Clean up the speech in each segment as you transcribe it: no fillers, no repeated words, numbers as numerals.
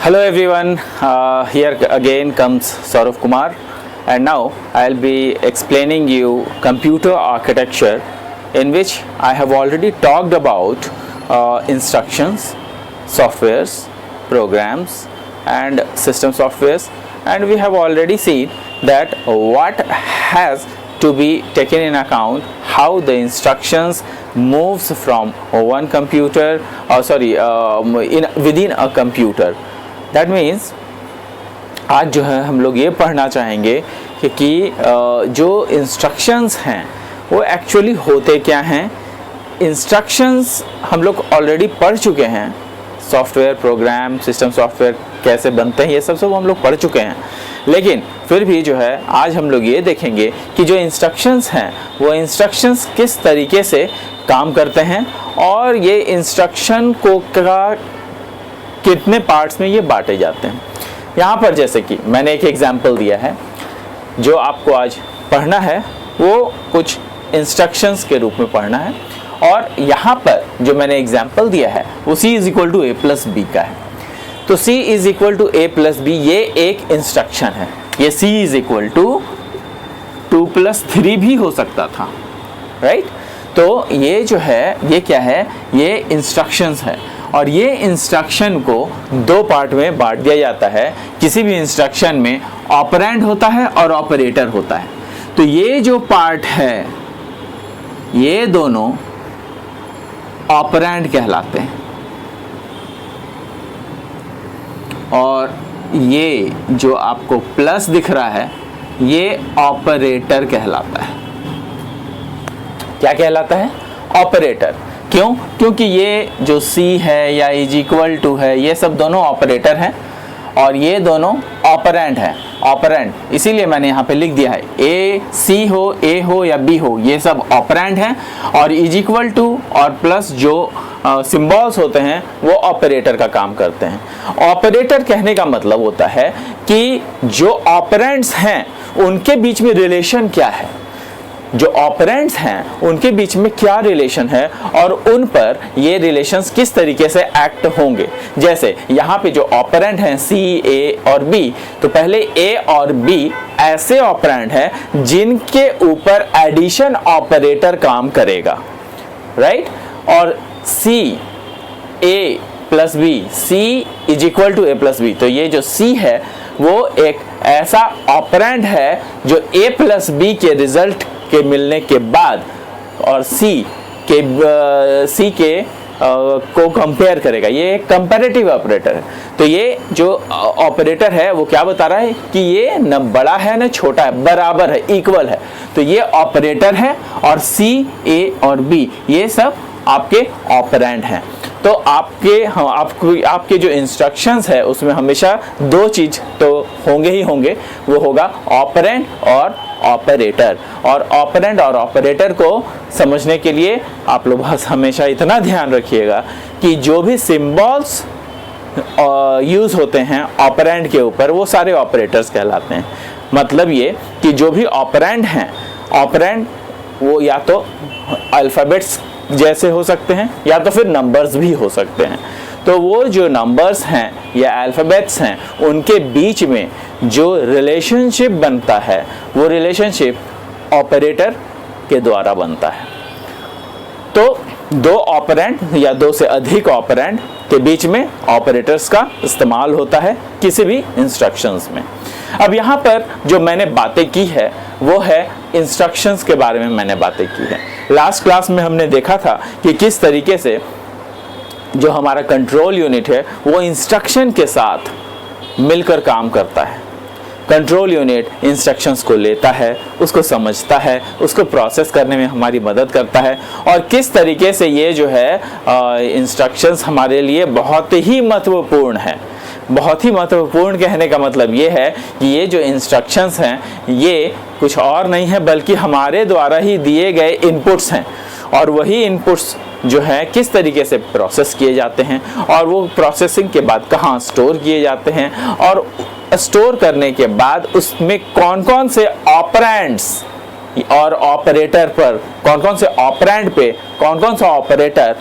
Hello everyone, here again comes Saurav Kumar, and now I'll be explaining you computer architecture, in which I have already talked about instructions, softwares, programs and system softwares, and we have already seen that what has to be taken in account, how the instructions moves from one computer within a computer. That means आज जो है हम लोग ये पढ़ना चाहेंगे कि जो इंस्ट्रक्शंस हैं वो एक्चुअली होते क्या हैं. इंस्ट्रक्शंस हम लोग ऑलरेडी पढ़ चुके हैं, सॉफ्टवेयर, प्रोग्राम, सिस्टम सॉफ्टवेयर कैसे बनते हैं ये सब हम लोग पढ़ चुके हैं. लेकिन फिर भी जो है आज हम लोग ये देखेंगे कि जो इंस्ट्रक्शंस हैं वो इंस्ट्रक्शंस किस तरीके से काम करते हैं और ये इंस्ट्रक्शन को कितने पार्ट्स में ये बांटे जाते हैं. यहाँ पर जैसे कि मैंने एक एग्जाम्पल दिया है, जो आपको आज पढ़ना है वो कुछ इंस्ट्रक्शंस के रूप में पढ़ना है, और यहाँ पर जो मैंने एग्जाम्पल दिया है वो c is equal to a plus B का है. तो c is equal to a plus B ये एक इंस्ट्रक्शन है. ये c इज इक्वल टू 2 + 3 भी हो सकता था, राइट. तो ये जो है ये क्या है, ये इंस्ट्रक्शंस है, और ये इंस्ट्रक्शन को दो पार्ट में बांट दिया जाता है. किसी भी इंस्ट्रक्शन में ऑपरेंड होता है और ऑपरेटर होता है. तो ये जो पार्ट है ये दोनों ऑपरेंड कहलाते हैं, और ये जो आपको प्लस दिख रहा है ये ऑपरेटर कहलाता है. क्या कहलाता है? ऑपरेटर. क्यों? क्योंकि ये जो C है या इज इक्वल टू है ये सब दोनों ऑपरेटर हैं, और ये दोनों ऑपरेंड हैं. ऑपरेंड इसीलिए मैंने यहाँ पे लिख दिया है, A C हो, A हो या B हो, ये सब ऑपरेंड हैं, और इज इक्वल टू और प्लस जो सिंबल्स होते हैं वो ऑपरेटर का काम करते हैं. ऑपरेटर कहने का मतलब होता है कि जो ऑपरेंड्स हैं उनके बीच में रिलेशन क्या है, जो ऑपरेंड्स हैं उनके बीच में क्या रिलेशन है, और उन पर ये रिलेशंस किस तरीके से एक्ट होंगे. जैसे यहाँ पे जो ऑपरेंड हैं C, A और B, तो पहले A और B ऐसे ऑपरेंड हैं जिनके ऊपर एडिशन ऑपरेटर काम करेगा, राइट. और C A plus B, C is equal to A plus B, तो ये जो C है वो एक ऐसा ऑपरेंड है जो A प्लस B के रिजल्ट के मिलने के बाद और C के को कंपेयर करेगा. ये एक कंपैरेटिव ऑपरेटर है. तो ये जो ऑपरेटर है वो क्या बता रहा है कि ये न बड़ा है न छोटा है, बराबर है, इक्वल है. तो ये ऑपरेटर है, और C, A और B ये सब आपके ऑपरेंड हैं. तो आपके जो इंस्ट्रक्शंस है उसमें हमेशा दो चीज तो होंगे ही होंगे, वो होगा ऑपरेंड और ऑपरेटर. और ऑपरेंड और ऑपरेटर को समझने के लिए आप लोग बस हमेशा इतना ध्यान रखिएगा कि जो भी सिंबल्स यूज होते हैं ऑपरेंड के ऊपर वो सारे ऑपरेटर्स कहलाते हैं. मतलब ये कि जो भी ऑपरेंड हैं, ऑपरेंड वो या तो अल्फ़ाबेट्स जैसे हो सकते हैं या तो फिर नंबर्स भी हो सकते हैं. तो वो जो नंबर्स हैं या अल्फ़ाबेट्स हैं उनके बीच में जो रिलेशनशिप बनता है वो रिलेशनशिप ऑपरेटर के द्वारा बनता है. तो दो ऑपरेंड या दो से अधिक ऑपरेंड के बीच में ऑपरेटर्स का इस्तेमाल होता है किसी भी इंस्ट्रक्शंस में. अब यहाँ पर जो मैंने बातें की है वो है इंस्ट्रक्शंस के बारे में मैंने बातें की है. लास्ट क्लास में हमने देखा था कि किस तरीके से जो हमारा कंट्रोल यूनिट है वो इंस्ट्रक्शन के साथ मिलकर काम करता है. कंट्रोल यूनिट इंस्ट्रक्शंस को लेता है, उसको समझता है, उसको प्रोसेस करने में हमारी मदद करता है, और किस तरीके से ये जो है इंस्ट्रक्शंस हमारे लिए बहुत ही महत्वपूर्ण है. बहुत ही महत्वपूर्ण कहने का मतलब ये है कि ये जो इंस्ट्रक्शंस हैं ये कुछ और नहीं है बल्कि हमारे द्वारा ही दिए गए इनपुट्स हैं, और वही इनपुट्स जो है किस तरीके से प्रोसेस किए जाते हैं, और वो प्रोसेसिंग के बाद कहाँ स्टोर किए जाते हैं, और स्टोर करने के बाद उसमें कौन कौन से ऑपरेंड्स और ऑपरेटर पर, कौन कौन से ऑपरेंड पे कौन कौन सा ऑपरेटर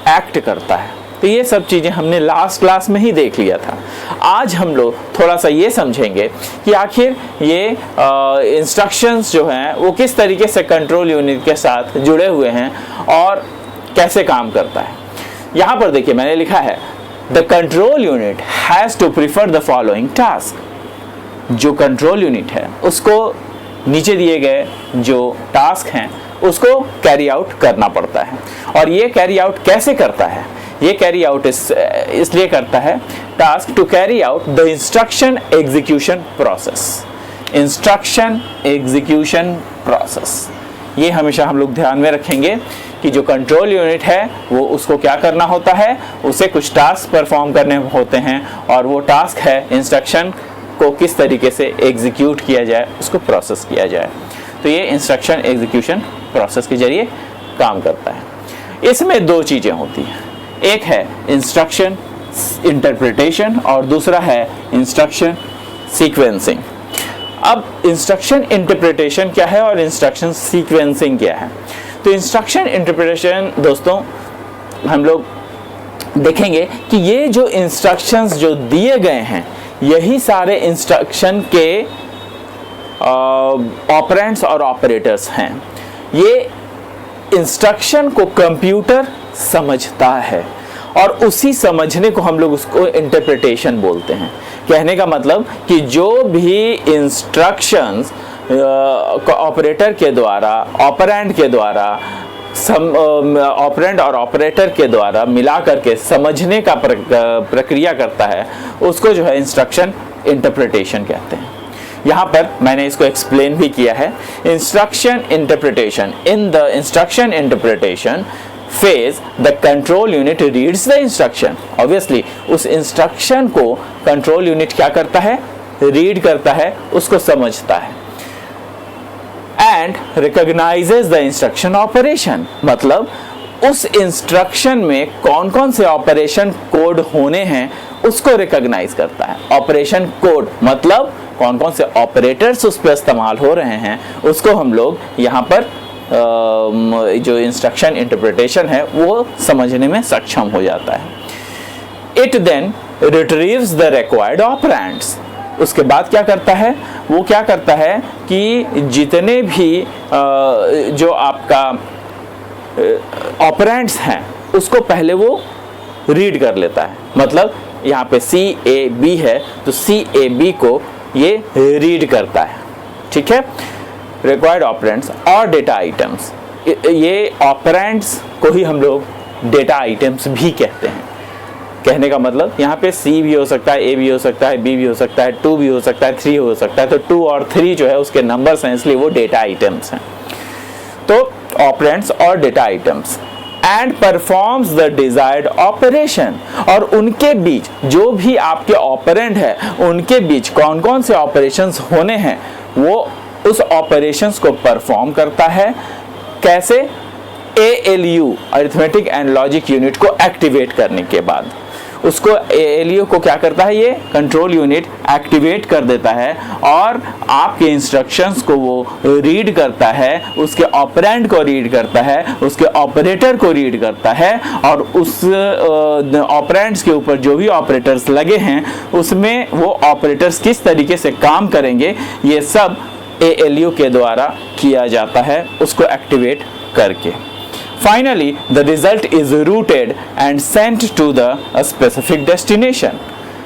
एक्ट करता है, तो ये सब चीज़ें हमने लास्ट क्लास में ही देख लिया था। आज हम लोग थोड़ा सा ये समझेंगे कि आखिर ये इंस्ट्रक्शंस जो हैं वो किस तरीके से कंट्रोल यूनिट के साथ जुड़े हुए हैं और कैसे काम करता है। यहाँ पर देखिए मैंने लिखा है the control unit has to prefer the following task. जो कंट्रोल यूनिट है उसको नीचे दिए गए जो टास्क हैं उसको कैरी आउट करना पड़ता है। और ये कैरी आउट कैसे करता है? ये कैरी आउट इसलिए करता है task to carry out the instruction execution process. Instruction execution process, ये हमेशा हम लोग ध्यान में रखेंगे कि जो कंट्रोल यूनिट है वो उसको क्या करना होता है, उसे कुछ टास्क परफॉर्म करने होते हैं और वो टास्क है इंस्ट्रक्शन को किस तरीके से एग्जीक्यूट किया जाए, उसको प्रोसेस किया जाए। तो ये इंस्ट्रक्शन एग्जीक्यूशन प्रोसेस के जरिए काम करता है। इसमें दो चीज़ें होती हैं, एक है इंस्ट्रक्शन इंटरप्रिटेशन और दूसरा है इंस्ट्रक्शन सीक्वेंसिंग। अब इंस्ट्रक्शन इंटरप्रिटेशन क्या है और इंस्ट्रक्शन सीक्वेंसिंग क्या है? तो इंस्ट्रक्शन इंटरप्रिटेशन दोस्तों हम लोग देखेंगे कि ये जो इंस्ट्रक्शंस जो दिए गए हैं यही सारे इंस्ट्रक्शन के ऑपरेंड्स और ऑपरेटर्स हैं। ये इंस्ट्रक्शन को कंप्यूटर समझता है और उसी समझने को हम लोग उसको इंटरप्रिटेशन बोलते हैं। कहने का मतलब कि जो भी इंस्ट्रक्शंस ऑपरेटर के द्वारा, ऑपरेंड के द्वारा, ऑपरेंड और ऑपरेटर के द्वारा मिला करके समझने का प्रक्रिया करता है उसको जो है इंस्ट्रक्शन इंटरप्रिटेशन कहते हैं। यहाँ पर मैंने इसको एक्सप्लेन भी किया है। Instruction interpretation, in the instruction interpretation phase the control unit reads the instruction। obviously उस इंस्ट्रक्शन को कंट्रोल यूनिट क्या करता है, रीड करता है, उसको समझता है। and recognizes the instruction operation, मतलब उस इंस्ट्रक्शन में कौन कौन से ऑपरेशन कोड होने हैं उसको रिकॉग्नाइज करता है। ऑपरेशन कोड मतलब कौन कौन से ऑपरेटर्स उस पर इस्तेमाल हो रहे हैं उसको हम लोग यहाँ पर जो इंस्ट्रक्शन इंटरप्रिटेशन है वो समझने में सक्षम हो जाता है। It then retrieves the required operands. उसके बाद क्या करता है, वो क्या करता है कि जितने भी जो आपका ऑपरेंड्स हैं उसको पहले वो रीड कर लेता है। मतलब यहाँ पे CAB है तो CAB को ये रीड करता है, ठीक है। रिक्वायर्ड ऑपरेंड्स और डेटा आइटम्स, ये ऑपरेंड्स को ही हम लोग डेटा आइटम्स भी कहते हैं। कहने का मतलब यहाँ पे C भी हो सकता है, A भी हो सकता है, B भी हो सकता है, 2 भी हो सकता है, 3 हो सकता है। तो 2 और 3 जो है उसके नंबर्स हैं इसलिए वो डेटा आइटम्स हैं। तो ऑपरेंड्स और data items and performs the desired operation, और उनके बीच जो भी आपके ऑपरेंड है उनके बीच कौन कौन से ऑपरेशंस होने हैं वो उस ऑपरेशंस को परफॉर्म करता है। कैसे? ALU arithmetic and logic unit को एक्टिवेट करने के बाद उसको ALU को क्या करता है, ये कंट्रोल यूनिट एक्टिवेट कर देता है और आपके इंस्ट्रक्शंस को वो रीड करता है, उसके ऑपरेंड को रीड करता है, उसके ऑपरेटर को रीड करता है और उस ऑपरेंड्स के ऊपर जो भी ऑपरेटर्स लगे हैं उसमें वो ऑपरेटर्स किस तरीके से काम करेंगे ये सब ALU के द्वारा किया जाता है उसको एक्टिवेट करके। Finally, the result is routed and sent to the specific destination।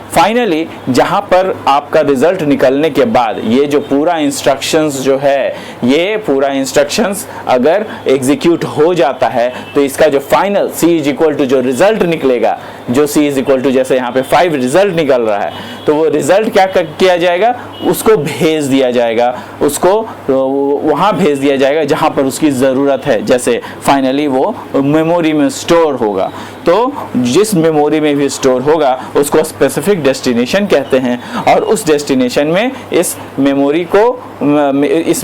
Finally जहाँ पर आपका रिजल्ट निकलने के बाद ये जो पूरा इंस्ट्रक्शंस जो है, ये पूरा इंस्ट्रक्शंस अगर एग्जीक्यूट हो जाता है तो इसका जो final C is equal to जो रिजल्ट निकलेगा, जो C इज इक्वल टू जैसे यहाँ पे 5 रिजल्ट निकल रहा है तो वो रिजल्ट क्या किया जाएगा, उसको भेज दिया जाएगा, उसको वहाँ भेज दिया जाएगा जहाँ पर उसकी ज़रूरत है। जैसे फाइनली वो मेमोरी में स्टोर होगा, तो जिस मेमोरी में भी स्टोर होगा उसको स्पेसिफिक डेस्टिनेशन कहते हैं और उस डेस्टिनेशन में इस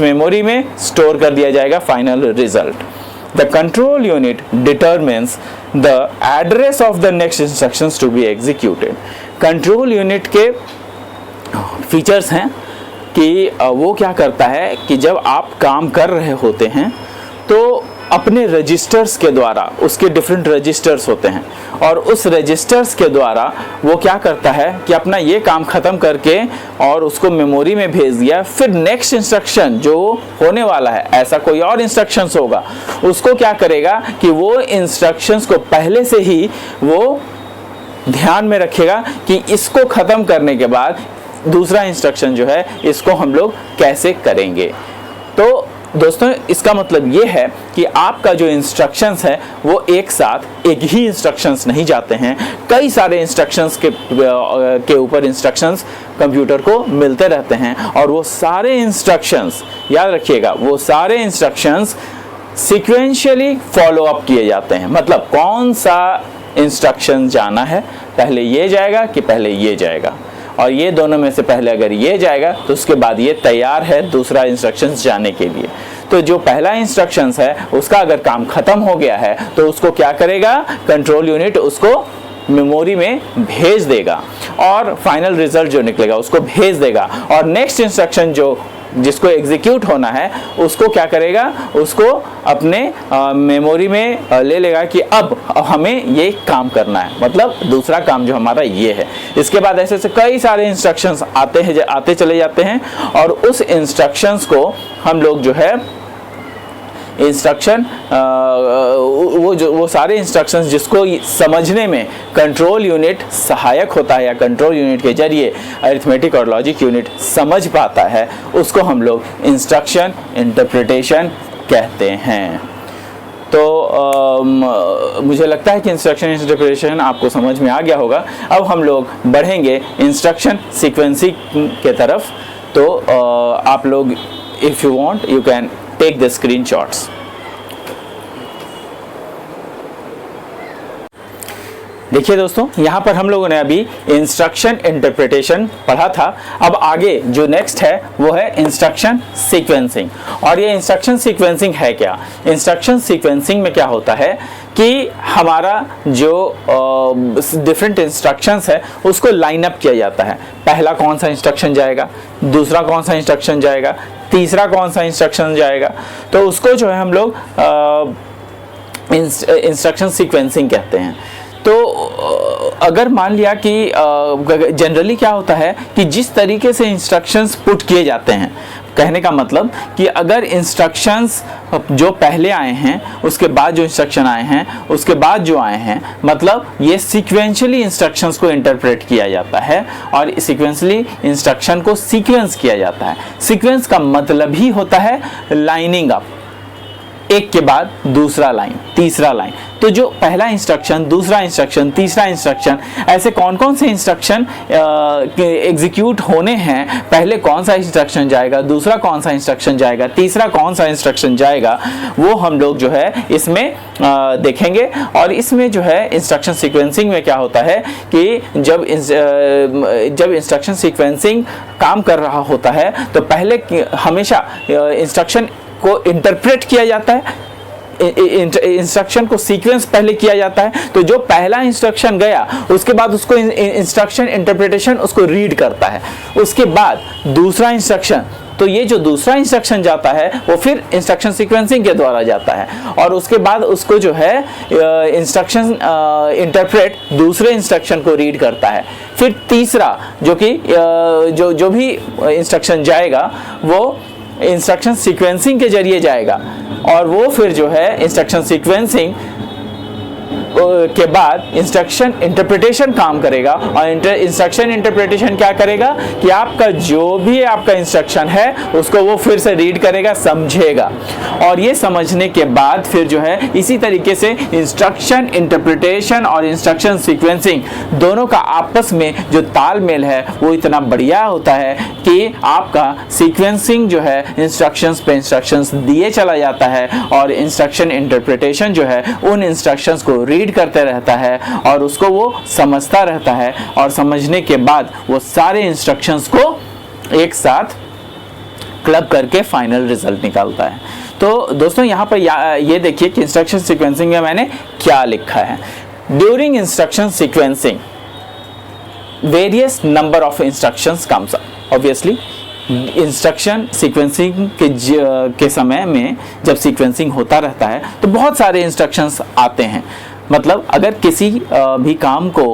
मेमोरी में स्टोर कर दिया जाएगा final result. The control unit determines the address of the next instructions to be executed. Control unit के फीचर्स हैं कि वो क्या करता है कि जब आप काम कर रहे होते हैं तो अपने रजिस्टर्स के द्वारा, उसके डिफरेंट रजिस्टर्स होते हैं, और उस रजिस्टर्स के द्वारा वो क्या करता है कि अपना ये काम ख़त्म करके और उसको मेमोरी में भेज दिया। फिर नेक्स्ट इंस्ट्रक्शन जो होने वाला है, ऐसा कोई और इंस्ट्रक्शंस होगा, उसको क्या करेगा कि वो इंस्ट्रक्शंस को पहले से ही वो ध्यान में रखेगा कि इसको ख़त्म करने के बाद दूसरा इंस्ट्रक्शन जो है इसको हम लोग कैसे करेंगे। तो दोस्तों इसका मतलब ये है कि आपका जो इंस्ट्रक्शंस है वो एक साथ एक ही इंस्ट्रक्शंस नहीं जाते हैं, कई सारे इंस्ट्रक्शंस के ऊपर इंस्ट्रक्शंस कंप्यूटर को मिलते रहते हैं, और वो सारे इंस्ट्रक्शंस, याद रखिएगा, वो सारे इंस्ट्रक्शंस सीक्वेंशियली फॉलो अप किए जाते हैं। मतलब कौन सा इंस्ट्रक्शन जाना है, पहले ये जाएगा कि पहले ये जाएगा, और ये दोनों में से पहले अगर ये जाएगा तो उसके बाद ये तैयार है दूसरा इंस्ट्रक्शंस जाने के लिए। तो जो पहला इंस्ट्रक्शंस है उसका अगर काम खत्म हो गया है तो उसको क्या करेगा, कंट्रोल यूनिट उसको मेमोरी में भेज देगा और फाइनल रिजल्ट जो निकलेगा उसको भेज देगा, और नेक्स्ट इंस्ट्रक्शन जो जिसको एग्जीक्यूट होना है उसको क्या करेगा, उसको अपने मेमोरी में ले लेगा कि अब हमें ये काम करना है, मतलब दूसरा काम जो हमारा ये है। इसके बाद ऐसे ऐसे कई सारे इंस्ट्रक्शंस आते चले जाते हैं, और उस इंस्ट्रक्शंस को हम लोग जो है इंस्ट्रक्शन वो सारे इंस्ट्रक्शंस जिसको समझने में कंट्रोल यूनिट सहायक होता है या कंट्रोल यूनिट के जरिए अरिथमेटिक और लॉजिक यूनिट समझ पाता है, उसको हम लोग इंस्ट्रक्शन इंटरप्रिटेशन कहते हैं। तो मुझे लगता है कि इंस्ट्रक्शन इंटरप्रिटेशन आपको समझ में आ गया होगा। अब हम लोग बढ़ेंगे इंस्ट्रक्शन सीक्वेंसिंग के तरफ। तो आप लोग if you want you can take the screenshots। देखिए दोस्तों, यहाँ पर हम लोगों ने अभी इंस्ट्रक्शन इंटरप्रिटेशन पढ़ा था। अब आगे जो नेक्स्ट है वो है इंस्ट्रक्शन सीक्वेंसिंग। और ये इंस्ट्रक्शन सीक्वेंसिंग है क्या? इंस्ट्रक्शन सीक्वेंसिंग में क्या होता है कि हमारा जो डिफरेंट इंस्ट्रक्शंस है उसको लाइन अप किया जाता है। पहला कौन सा इंस्ट्रक्शन जाएगा, दूसरा कौन सा इंस्ट्रक्शन जाएगा, तीसरा कौन सा इंस्ट्रक्शन जाएगा, तो उसको जो है हम लोग इंस्ट्रक्शन सीक्वेंसिंग कहते हैं। तो अगर मान लिया कि जनरली क्या होता है कि जिस तरीके से इंस्ट्रक्शंस पुट किए जाते हैं, कहने का मतलब कि अगर इंस्ट्रक्शंस जो पहले आए हैं उसके बाद जो इंस्ट्रक्शन आए हैं उसके बाद जो आए हैं, मतलब ये सीक्वेंशियली इंस्ट्रक्शंस को इंटरप्रेट किया जाता है और सीक्वेंशियली इंस्ट्रक्शन को सीक्वेंस किया जाता है। सीक्वेंस का मतलब ही होता है लाइनिंग अप, एक के बाद दूसरा लाइन, तीसरा लाइन। तो जो पहला इंस्ट्रक्शन, दूसरा इंस्ट्रक्शन, तीसरा इंस्ट्रक्शन, ऐसे कौन कौन से इंस्ट्रक्शन एग्जीक्यूट होने हैं, पहले कौन सा इंस्ट्रक्शन जाएगा, दूसरा कौन सा इंस्ट्रक्शन जाएगा, तीसरा कौन सा इंस्ट्रक्शन जाएगा, वो हम लोग जो है इसमें देखेंगे। और इसमें जो है इंस्ट्रक्शन सीक्वेंसिंग में क्या होता है कि जब इंस्ट्रक्शन सीक्वेंसिंग काम कर रहा होता है तो पहले हमेशा इंस्ट्रक्शन को इंटरप्रेट किया जाता है, इंस्ट्रक्शन को सीक्वेंस पहले किया जाता है। तो जो पहला इंस्ट्रक्शन गया उसके बाद उसको इंस्ट्रक्शन इंटरप्रिटेशन उसको रीड करता है, उसके बाद दूसरा इंस्ट्रक्शन, तो ये जो दूसरा इंस्ट्रक्शन जाता है वो फिर इंस्ट्रक्शन सीक्वेंसिंग के द्वारा जाता है, और उसके बाद उसको जो है इंस्ट्रक्शन इंटरप्रेट दूसरे इंस्ट्रक्शन को रीड करता है। फिर तीसरा जो कि जो भी इंस्ट्रक्शन जाएगा वो इंस्ट्रक्शन सीक्वेंसिंग के जरिए जाएगा, और वो फिर जो है इंस्ट्रक्शन सीक्वेंसिंग के बाद इंस्ट्रक्शन इंटरप्रिटेशन काम करेगा। और इंस्ट्रक्शन इंटरप्रिटेशन क्या करेगा कि आपका जो भी आपका इंस्ट्रक्शन है उसको वो फिर से रीड करेगा, समझेगा, और ये समझने के बाद फिर जो है इसी तरीके से इंस्ट्रक्शन इंटरप्रिटेशन और इंस्ट्रक्शन सीक्वेंसिंग दोनों का आपस में जो तालमेल है वो इतना बढ़िया होता है कि आपका सीक्वेंसिंग जो है इंस्ट्रक्शंस पे इंस्ट्रक्शंस दिए चला जाता है, और इंस्ट्रक्शन इंटरप्रिटेशन जो है उन इंस्ट्रक्शंस को रीड करते रहता है और उसको वो समझता रहता है, और समझने के बाद वो सारे इंस्ट्रक्शंस को एक साथ क्लब करके फाइनल रिजल्ट निकालता है। तो दोस्तों यहाँ पर ये देखिए कि इंस्ट्रक्शन सीक्वेंसिंग में मैंने क्या लिखा है। During instruction sequencing various number of instructions comes up. Obviously instruction sequencing के समय में जब सीक्वेंसिंग होता रहता है तो बहुत सारे इंस्ट्रक्शंस आते हैं। मतलब अगर किसी भी काम को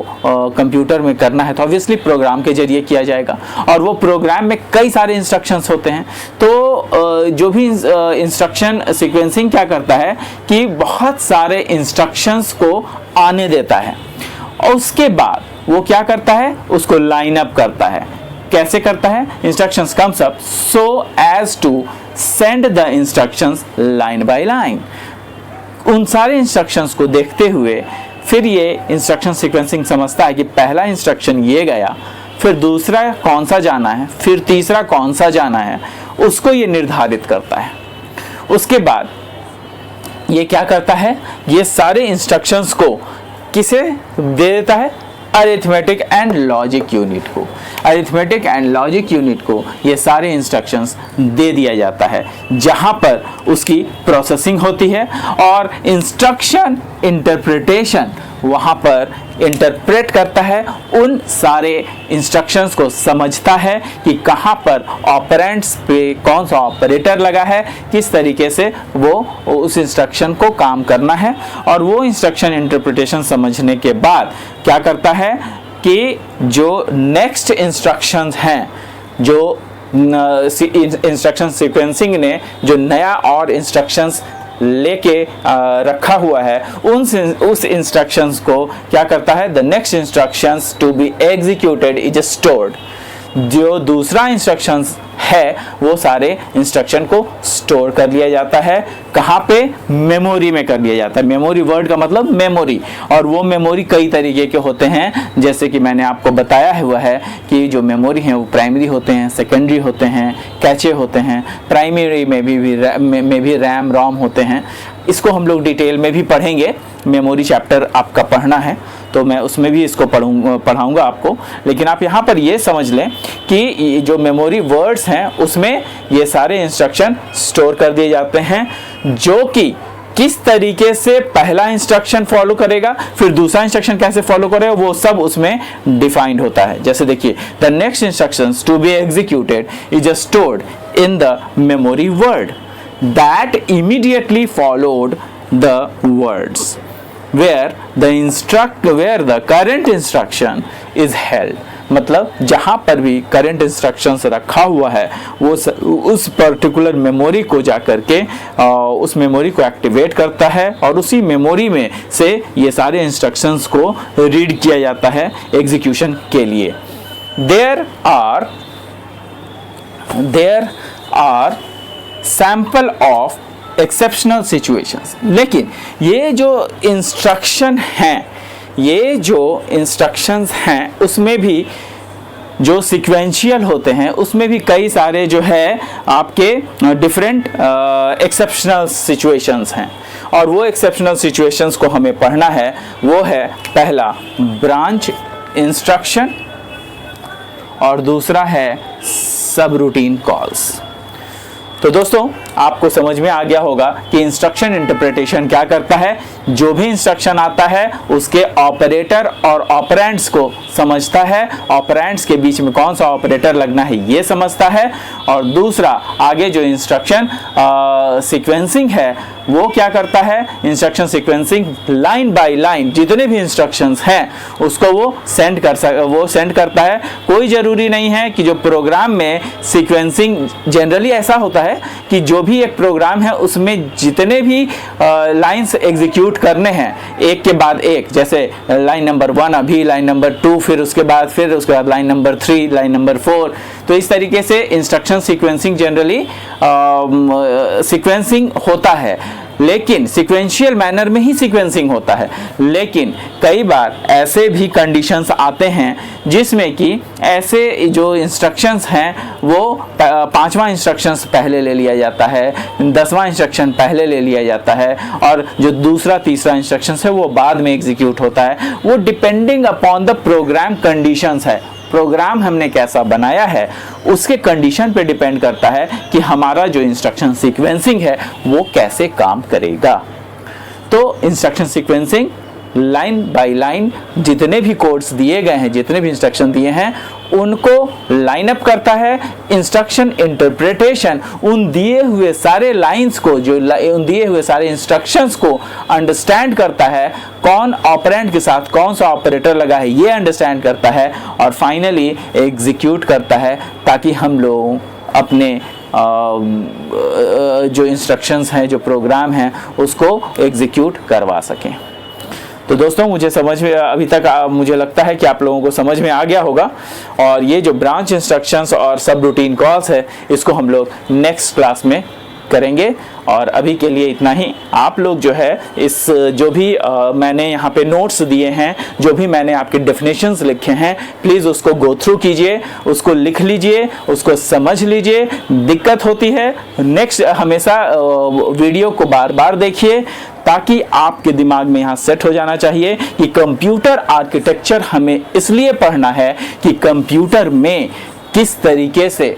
कंप्यूटर में करना है तो ऑब्वियसली प्रोग्राम के जरिए किया जाएगा, और वो प्रोग्राम में कई सारे इंस्ट्रक्शंस होते हैं। तो जो भी इंस्ट्रक्शन सीक्वेंसिंग क्या करता है कि बहुत सारे इंस्ट्रक्शंस को आने देता है, और उसके बाद वो क्या करता है, उसको लाइन अप करता है। कैसे करता है? Instructions comes up so as to send the instructions line by line. उन सारे इंस्ट्रक्शंस को देखते हुए फिर ये इंस्ट्रक्शन सीक्वेंसिंग समझता है कि पहला इंस्ट्रक्शन ये गया, फिर दूसरा कौन सा जाना है, फिर तीसरा कौन सा जाना है, उसको ये निर्धारित करता है। उसके बाद ये क्या करता है, ये सारे इंस्ट्रक्शंस को किसे दे देता है? अरिथमेटिक एंड लॉजिक यूनिट को। अरिथमेटिक एंड लॉजिक यूनिट को ये सारे इंस्ट्रक्शंस दे दिया जाता है, जहां पर उसकी प्रोसेसिंग होती है, और इंस्ट्रक्शन इंटरप्रिटेशन वहां पर इंटरप्रेट करता है, उन सारे इंस्ट्रक्शंस को समझता है कि कहां पर ऑपरेंड्स पे कौन सा ऑपरेटर लगा है, किस तरीके से वो उस इंस्ट्रक्शन को काम करना है। और वो इंस्ट्रक्शन इंटरप्रिटेशन समझने के बाद क्या करता है कि जो नेक्स्ट इंस्ट्रक्शंस हैं, जो इंस्ट्रक्शन सीक्वेंसिंग ने जो नया और इंस्ट्रक्शंस लेके रखा हुआ है, उस इंस्ट्रक्शंस को क्या करता है? The next instructions to be executed is stored. जो दूसरा इंस्ट्रक्शंस है वो सारे इंस्ट्रक्शन को स्टोर कर लिया जाता है। कहाँ पे? मेमोरी में कर लिया जाता है। मेमोरी वर्ड का मतलब मेमोरी, और वो मेमोरी कई तरीके के होते हैं, जैसे कि मैंने आपको बताया हुआ है कि जो मेमोरी हैं वो प्राइमरी होते हैं, सेकेंडरी होते हैं, कैचे होते हैं। प्राइमरी में भी रैम रोम होते हैं। इसको हम लोग डिटेल में भी पढ़ेंगे, मेमोरी चैप्टर आपका पढ़ना है तो मैं उसमें भी इसको पढ़ाऊंगा आपको। लेकिन आप यहाँ पर ये समझ लें कि जो मेमोरी वर्ड्स हैं उसमें ये सारे इंस्ट्रक्शन स्टोर कर दिए जाते हैं, जो कि किस तरीके से पहला इंस्ट्रक्शन फॉलो करेगा, फिर दूसरा इंस्ट्रक्शन कैसे फॉलो करेगा, वो सब उसमें डिफाइंड होता है। जैसे देखिए, the next instructions to be executed is stored in the memory word that immediately followed the words where the current instruction is held। मतलब जहां पर भी करंट इंस्ट्रक्शंस रखा हुआ है वो उस पर्टिकुलर मेमोरी को जाकर के उस मेमोरी को एक्टिवेट करता है, और उसी मेमोरी में से ये सारे इंस्ट्रक्शंस को रीड किया जाता है एग्जीक्यूशन के लिए। There are sample of exceptional situations. लेकिन ये जो इंस्ट्रक्शंस हैं उसमें भी जो सीक्वेंशियल होते हैं उसमें भी कई सारे जो है आपके डिफरेंट एक्सेप्शनल सिचुएशंस हैं, और वो एक्सेप्शनल सिचुएशंस को हमें पढ़ना है। वो है पहला ब्रांच इंस्ट्रक्शन, और दूसरा है सब रूटीन कॉल्स। तो दोस्तों आपको समझ में आ गया होगा कि इंस्ट्रक्शन इंटरप्रिटेशन क्या करता है। जो भी इंस्ट्रक्शन आता है उसके ऑपरेटर और ऑपरेंड्स को समझता है, ऑपरेंड्स के बीच में कौन सा ऑपरेटर लगना है ये समझता है, और दूसरा आगे जो इंस्ट्रक्शन सीक्वेंसिंग है वो क्या करता है, instruction sequencing line by line जितने भी इंस्ट्रक्शंस हैं उसको वो सेंड करता है। कोई ज़रूरी नहीं है कि जो प्रोग्राम में सीक्वेंसिंग, जनरली ऐसा होता है कि जो भी एक प्रोग्राम है उसमें जितने भी लाइंस एग्जीक्यूट करने हैं एक के बाद एक, जैसे लाइन नंबर 1 अभी, लाइन नंबर 2 फिर उसके बाद लाइन नंबर 3, लाइन नंबर 4। तो इस तरीके से इंस्ट्रक्शन सीक्वेंसिंग जनरली सीक्वेंसिंग होता है, लेकिन सीक्वेंशियल मैनर में ही सीक्वेंसिंग होता है। लेकिन कई बार ऐसे भी कंडीशंस आते हैं जिसमें कि ऐसे जो इंस्ट्रक्शंस हैं वो 5वां इंस्ट्रक्शंस पहले ले लिया जाता है, 10वां इंस्ट्रक्शन पहले ले लिया जाता है, और जो दूसरा तीसरा इंस्ट्रक्शंस है वो बाद में एग्जीक्यूट होता है। वो depending upon the program conditions है। प्रोग्राम हमने कैसा बनाया है उसके कंडीशन पे डिपेंड करता है कि हमारा जो इंस्ट्रक्शन सीक्वेंसिंग है वो कैसे काम करेगा। तो instruction sequencing line by line जितने भी कोड्स दिए गए हैं, जितने भी इंस्ट्रक्शन दिए हैं, उनको लाइन अप करता है। इंस्ट्रक्शन इंटरप्रिटेशन उन दिए हुए सारे लाइंस को, जो उन दिए हुए सारे इंस्ट्रक्शंस को अंडरस्टैंड करता है, कौन ऑपरेंड के साथ कौन सा ऑपरेटर लगा है ये अंडरस्टैंड करता है, और फाइनली एग्जीक्यूट करता है, ताकि हम लोग अपने जो इंस्ट्रक्शंस हैं, जो प्रोग्राम हैं, उसको एग्जीक्यूट करवा सकें। तो दोस्तों, मुझे समझ में अभी तक मुझे लगता है कि आप लोगों को समझ में आ गया होगा, और ये जो ब्रांच इंस्ट्रक्शंस और सब रूटीन कॉल्स है, इसको हम लोग नेक्स्ट क्लास में करेंगे। और अभी के लिए इतना ही। आप लोग जो है इस जो भी मैंने यहाँ पे नोट्स दिए हैं, जो भी मैंने आपके डेफिनेशंस लिखे हैं, प्लीज़ उसको गो थ्रू कीजिए, उसको लिख लीजिए, उसको समझ लीजिए। दिक्कत होती है, नेक्स्ट हमेशा वीडियो को बार बार देखिए, ताकि आपके दिमाग में यहाँ सेट हो जाना चाहिए कि कंप्यूटर आर्किटेक्चर हमें इसलिए पढ़ना है कि कंप्यूटर में किस तरीके से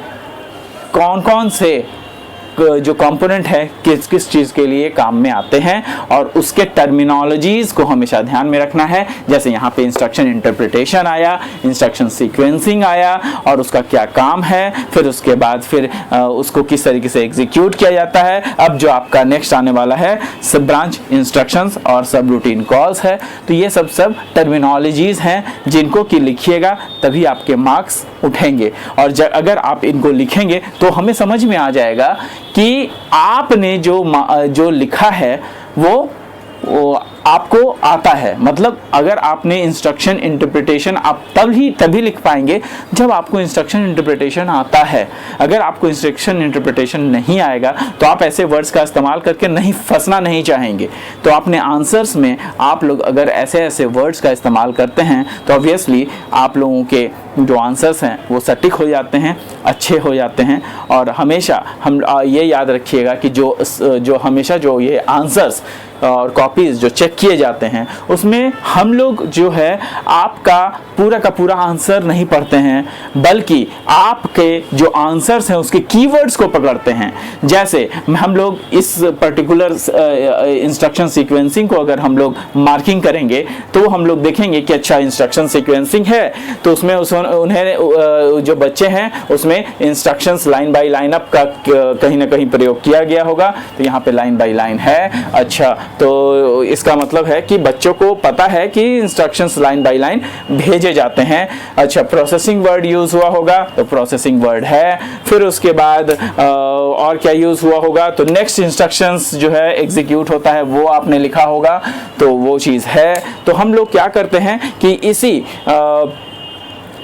कौन कौन से जो कंपोनेंट है किस किस चीज़ के लिए काम में आते हैं, और उसके टर्मिनोलॉजीज़ को हमेशा ध्यान में रखना है। जैसे यहाँ पे इंस्ट्रक्शन इंटरप्रिटेशन आया, इंस्ट्रक्शन सीक्वेंसिंग आया, और उसका क्या काम है, फिर उसके बाद फिर उसको किस तरीके से एग्जीक्यूट किया जाता है। अब जो आपका नेक्स्ट आने वाला है सब ब्रांच इंस्ट्रक्शंस और सब रूटीन कॉल्स है। तो ये सब टर्मिनोलॉजीज़ हैं जिनको कि लिखिएगा, तभी आपके मार्क्स उठेंगे। और अगर आप इनको लिखेंगे तो हमें समझ में आ जाएगा कि आपने जो लिखा है वो आपको आता है। मतलब अगर आपने इंस्ट्रक्शन इंटरप्रिटेशन, आप तभी लिख पाएंगे जब आपको इंस्ट्रक्शन इंटरप्रिटेशन आता है। अगर आपको इंस्ट्रक्शन इंटरप्रिटेशन नहीं आएगा तो आप ऐसे वर्ड्स का इस्तेमाल करके फंसना नहीं चाहेंगे। तो अपने आंसर्स में आप लोग अगर ऐसे वर्ड्स का इस्तेमाल करते हैं तो ऑब्वियसली आप लोगों के जो आंसर्स हैं वो सटीक हो जाते हैं, अच्छे हो जाते हैं। और हमेशा हम ये याद रखिएगा कि जो हमेशा जो ये आंसर्स और कॉपीज़ जो चेक किए जाते हैं, उसमें हम लोग जो है आपका पूरा का पूरा आंसर नहीं पढ़ते हैं, बल्कि आपके जो आंसर्स हैं उसके कीवर्ड्स को पकड़ते हैं। जैसे हम लोग इस पर्टिकुलर इंस्ट्रक्शन सीक्वेंसिंग को अगर हम लोग मार्किंग करेंगे तो हम लोग देखेंगे कि अच्छा इंस्ट्रक्शन सीक्वेंसिंग है, तो उसमें उन्हें जो बच्चे हैं उसमें instructions line by line up का कहीं ना कहीं प्रयोग किया गया होगा। तो यहाँ पे लाइन बाय लाइन है। अच्छा, तो इसका मतलब है कि बच्चों को पता है कि इंस्ट्रक्शंस लाइन बाय लाइन भेजे जाते हैं। अच्छा, प्रोसेसिंग वर्ड यूज हुआ होगा तो प्रोसेसिंग वर्ड है। फिर उसके बाद और क्या यूज हुआ होगा, तो नेक्स्ट इंस्ट्रक्शंस जो है एग्जीक्यूट होता है वो आपने लिखा होगा, तो वो चीज़ है। तो हम लोग क्या करते हैं कि इसी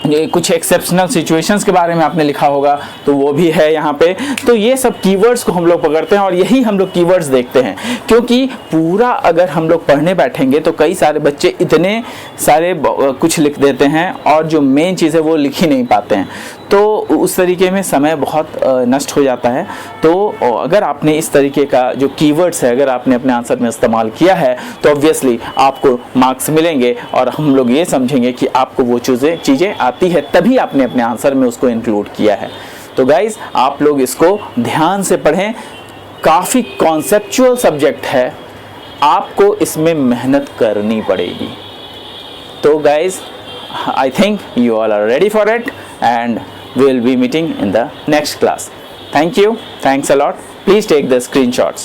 कुछ एक्सेप्शनल सिचुएशंस के बारे में आपने लिखा होगा, तो वो भी है यहाँ पे। तो ये सब कीवर्ड्स को हम लोग पकड़ते हैं और यही हम लोग कीवर्ड्स देखते हैं, क्योंकि पूरा अगर हम लोग पढ़ने बैठेंगे तो कई सारे बच्चे इतने सारे कुछ लिख देते हैं और जो मेन चीज़ है वो लिख ही नहीं पाते हैं, तो उस तरीके में समय बहुत नष्ट हो जाता है। तो अगर आपने इस तरीके का जो कीवर्ड्स है अगर आपने अपने आंसर में इस्तेमाल किया है तो ऑब्वियसली आपको मार्क्स मिलेंगे, और हम लोग ये समझेंगे कि आपको वो चीज़ें आती है, तभी आपने अपने आंसर में उसको इंक्लूड किया है। तो गाइज, आप लोग इसको ध्यान से पढ़ें, काफ़ी कॉन्सेप्चुअल सब्जेक्ट है, आपको इसमें मेहनत करनी पड़ेगी। तो guys, I think you all are ready for it, and we will be meeting in the next class. Thank you. Thanks a lot. Please take the screenshots.